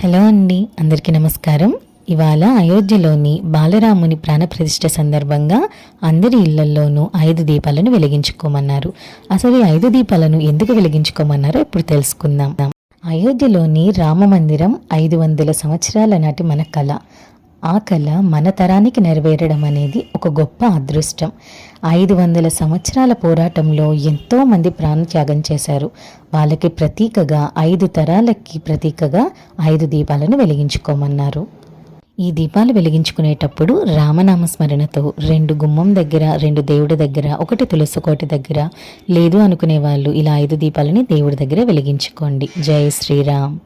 Hello అండి, అందరికీ నమస్కారం. ఇవాళ అయోధ్యలోని బాలరాముని ప్రాణప్రతిష్ఠ సందర్భంగా అందరి ఇళ్లల్లోనూ 5 దీపాలను వెలిగించుకోమన్నారు. అసలు ఈ 5 దీపాలను ఎందుకు వెలిగించుకోమన్నారో ఇప్పుడు తెలుసుకుందాం. అయోధ్యలోని రామ మందిరం 500 సంవత్సరాల నాటి మన కళ. ఆ కళ మన తరానికి నెరవేరడం అనేది ఒక గొప్ప అదృష్టం. 500 సంవత్సరాల పోరాటంలో ఎంతో మంది ప్రాణత్యాగం చేశారు. వాళ్ళకి ప్రతీకగా 5 తరాలకి ప్రతీకగా 5 దీపాలను వెలిగించుకోమన్నారు. ఈ దీపాలు వెలిగించుకునేటప్పుడు రామనామ స్మరణతో 2 గుమ్మం దగ్గర, 2 దేవుడి దగ్గర, 1 తులసి కోట దగ్గర, లేదు అనుకునే వాళ్ళు ఇలా 5 దీపాలని దేవుడి దగ్గర వెలిగించుకోండి. జై శ్రీరామ్.